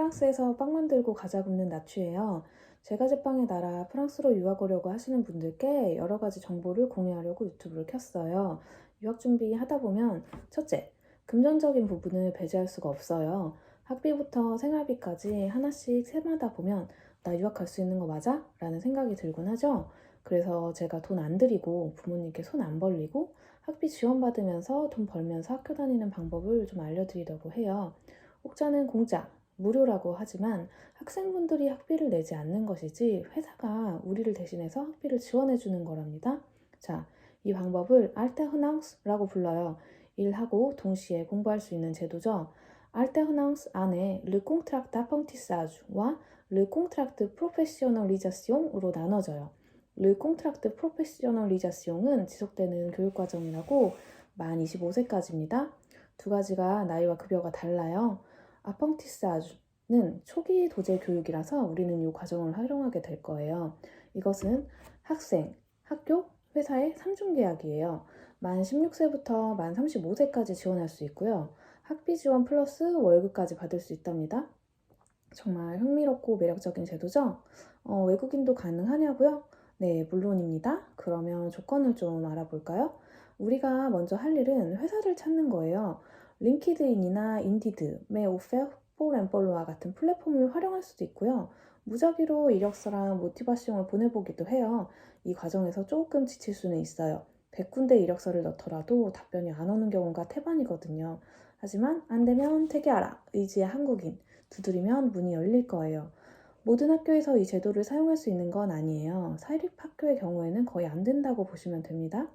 프랑스에서 빵 만들고 과자 굽는 나추예요. 제가 제빵의 나라 프랑스로 유학 오려고 하시는 분들께 여러 가지 정보를 공유하려고 유튜브를 켰어요. 유학 준비하다 보면 첫째, 금전적인 부분을 배제할 수가 없어요. 학비부터 생활비까지 하나씩 세마다 보면 나 유학 갈 수 있는 거 맞아? 라는 생각이 들곤 하죠. 그래서 제가 돈 안 들이고 부모님께 손 안 벌리고 학비 지원받으면서 돈 벌면서 학교 다니는 방법을 좀 알려드리려고 해요. 혹자는 공짜, 무료라고 하지만 학생분들이 학비를 내지 않는 것이지 회사가 우리를 대신해서 학비를 지원해 주는 거랍니다. 자, 이 방법을 알테흐낭스라고 불러요. 일하고 동시에 공부할 수 있는 제도죠. 알테흐낭스 안에 Le Contrat d'apprentissage,와 Le Contrat de Professionnalisation으로 나눠져요. Le Contrat de Professionnalisation은 지속되는 교육과정이라고 만 25세까지입니다. 두 가지가 나이와 급여가 달라요. 아펑티스아주는 초기 도제 교육이라서 우리는 이 과정을 활용하게 될 거예요. 이것은 학생, 학교, 회사의 3중 계약이에요. 만 16세부터 만 35세까지 지원할 수 있고요. 학비 지원 플러스 월급까지 받을 수 있답니다. 정말 흥미롭고 매력적인 제도죠? 외국인도 가능하냐고요? 네, 물론입니다. 그러면 조건을 좀 알아볼까요? 우리가 먼저 할 일은 회사를 찾는 거예요. 링키드인이나 인디드, 메오페, 포렌폴로와 같은 플랫폼을 활용할 수도 있고요. 무작위로 이력서랑 모티바시용을 보내보기도 해요. 이 과정에서 조금 지칠 수는 있어요. 100군데 이력서를 넣더라도 답변이 안 오는 경우가 태반이거든요. 하지만 안 되면 퇴계하라, 의지의 한국인. 두드리면 문이 열릴 거예요. 모든 학교에서 이 제도를 사용할 수 있는 건 아니에요. 사립학교의 경우에는 거의 안 된다고 보시면 됩니다.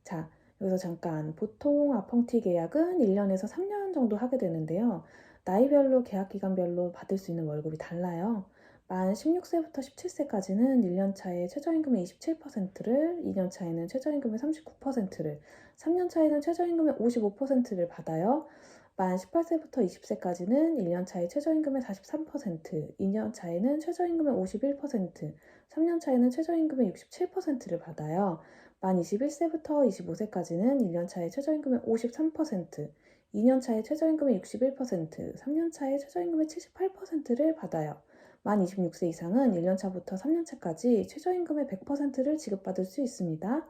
자, 여기서 잠깐 보통 아펑티 계약은 1년에서 3년 정도 하게 되는데요. 나이별로 계약 기간별로 받을 수 있는 월급이 달라요. 만 16세부터 17세까지는 1년 차에 최저임금의 27%를, 2년 차에는 최저임금의 39%를, 3년 차에는 최저임금의 55%를 받아요. 만 18세부터 20세까지는 1년 차에 최저임금의 43%, 2년 차에는 최저임금의 51%, 3년 차에는 최저임금의 67%를 받아요. 만 21세부터 25세까지는 1년 차에 최저임금의 53%, 2년 차에 최저임금의 61%, 3년 차에 최저임금의 78%를 받아요. 만 26세 이상은 1년 차부터 3년 차까지 최저임금의 100%를 지급받을 수 있습니다.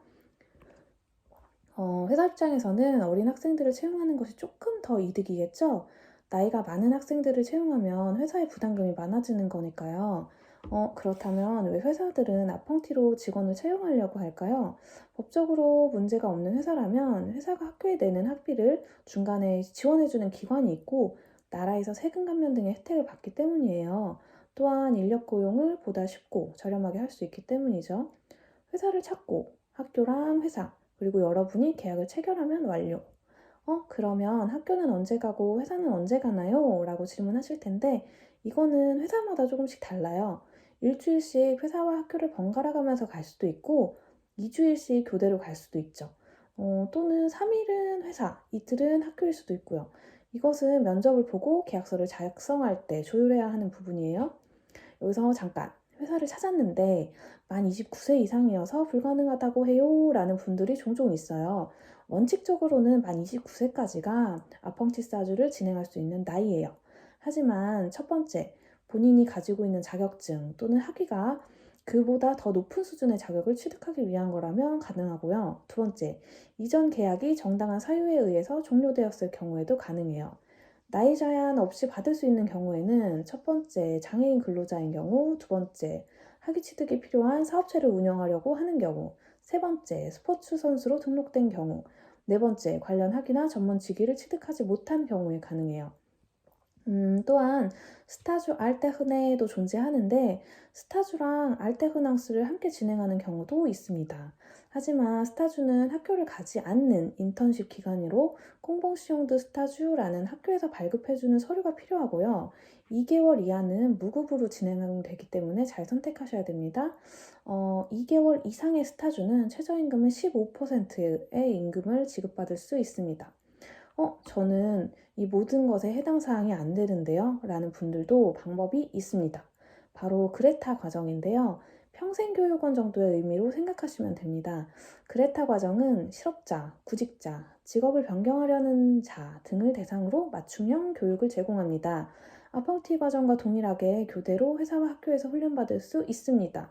회사 입장에서는 어린 학생들을 채용하는 것이 조금 더 이득이겠죠? 나이가 많은 학생들을 채용하면 회사의 부담금이 많아지는 거니까요. 그렇다면 왜 회사들은 아펑티로 직원을 채용하려고 할까요? 법적으로 문제가 없는 회사라면 회사가 학교에 내는 학비를 중간에 지원해주는 기관이 있고 나라에서 세금 감면 등의 혜택을 받기 때문이에요. 또한 인력 고용을 보다 쉽고 저렴하게 할 수 있기 때문이죠. 회사를 찾고 학교랑 회사 그리고 여러분이 계약을 체결하면 완료. 그러면 학교는 언제 가고 회사는 언제 가나요? 라고 질문하실 텐데 이거는 회사마다 조금씩 달라요. 일주일씩 회사와 학교를 번갈아 가면서 갈 수도 있고 2주일씩 교대로 갈 수도 있죠. 또는 3일은 회사, 이틀은 학교일 수도 있고요. 이것은 면접을 보고 계약서를 작성할 때 조율해야 하는 부분이에요. 여기서 잠깐 회사를 찾았는데 만 29세 이상이어서 불가능하다고 해요 라는 분들이 종종 있어요. 원칙적으로는 만 29세까지가 아펑티스타주를 진행할 수 있는 나이예요. 하지만 첫 번째, 본인이 가지고 있는 자격증 또는 학위가 그보다 더 높은 수준의 자격을 취득하기 위한 거라면 가능하고요. 두 번째, 이전 계약이 정당한 사유에 의해서 종료되었을 경우에도 가능해요. 나이 제한 없이 받을 수 있는 경우에는 첫 번째, 장애인 근로자인 경우, 두 번째, 학위 취득이 필요한 사업체를 운영하려고 하는 경우, 세 번째, 스포츠 선수로 등록된 경우, 네 번째, 관련 학위나 전문 직위를 취득하지 못한 경우에 가능해요. 또한 스타주 알테흐네도 존재하는데 스타주랑 알테흐낭스를 함께 진행하는 경우도 있습니다. 하지만 스타주는 학교를 가지 않는 인턴십 기간으로 콩봉시용드 스타주라는 학교에서 발급해주는 서류가 필요하고요. 2개월 이하는 무급으로 진행되기 때문에 잘 선택하셔야 됩니다. 2개월 이상의 스타주는 최저임금의 15%의 임금을 지급받을 수 있습니다. 저는 이 모든 것에 해당 사항이 안 되는데요. 라는 분들도 방법이 있습니다. 바로 그레타 과정인데요. 평생교육원 정도의 의미로 생각하시면 됩니다. 그레타 과정은 실업자, 구직자, 직업을 변경하려는 자 등을 대상으로 맞춤형 교육을 제공합니다. 아펑티 과정과 동일하게 교대로 회사와 학교에서 훈련받을 수 있습니다.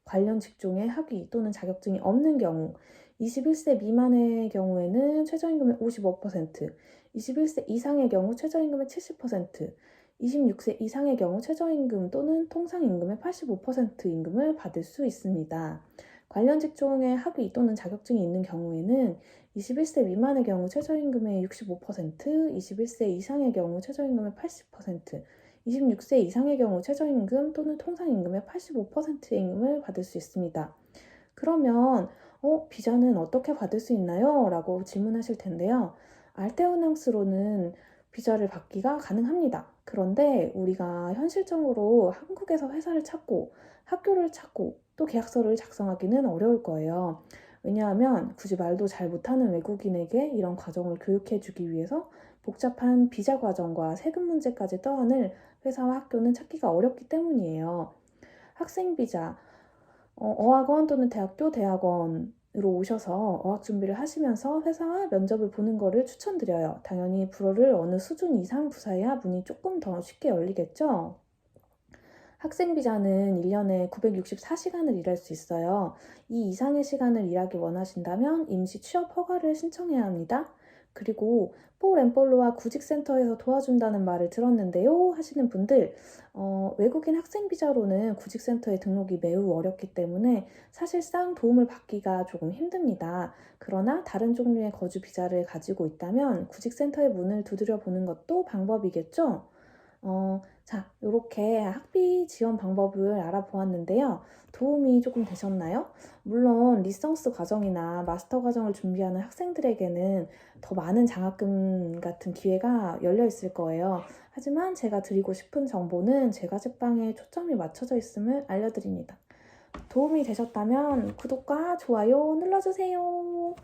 관련 직종에 학위 또는 자격증이 없는 경우 21세 미만의 경우에는 최저임금의 55%, 21세 이상의 경우 최저임금의 70%, 26세 이상의 경우 최저임금 또는 통상임금의 85% 임금을 받을 수 있습니다. 관련 직종에 학위 또는 자격증이 있는 경우에는 21세 미만의 경우 최저임금의 65%, 21세 이상의 경우 최저임금의 80%, 26세 이상의 경우 최저임금 또는 통상임금의 85%의 임금을 받을 수 있습니다. 그러면 비자는 어떻게 받을 수 있나요? 라고 질문하실 텐데요. 알테오낭스로는 비자를 받기가 가능합니다. 그런데 우리가 현실적으로 한국에서 회사를 찾고 학교를 찾고 또 계약서를 작성하기는 어려울 거예요. 왜냐하면 굳이 말도 잘 못하는 외국인에게 이런 과정을 교육해주기 위해서 복잡한 비자 과정과 세금 문제까지 떠안을 회사와 학교는 찾기가 어렵기 때문이에요. 학생 비자, 어학원 또는 대학교, 대학원으로 오셔서 어학 준비를 하시면서 회사와 면접을 보는 거를 추천드려요. 당연히 불어를 어느 수준 이상 구사해야 문이 조금 더 쉽게 열리겠죠? 학생 비자는 1년에 964시간을 일할 수 있어요. 이 이상의 시간을 일하기 원하신다면 임시 취업 허가를 신청해야 합니다. 그리고 폴&폴로와 구직센터에서 도와준다는 말을 들었는데요 하시는 분들, 외국인 학생 비자로는 구직센터에 등록이 매우 어렵기 때문에 사실상 도움을 받기가 조금 힘듭니다. 그러나 다른 종류의 거주 비자를 가지고 있다면 구직센터의 문을 두드려 보는 것도 방법이겠죠? 자, 이렇게 학비 지원 방법을 알아보았는데요. 도움이 조금 되셨나요? 물론 리선스 과정이나 마스터 과정을 준비하는 학생들에게는 더 많은 장학금 같은 기회가 열려 있을 거예요. 하지만 제가 드리고 싶은 정보는 제가 제빵에 초점이 맞춰져 있음을 알려드립니다. 도움이 되셨다면 구독과 좋아요 눌러주세요.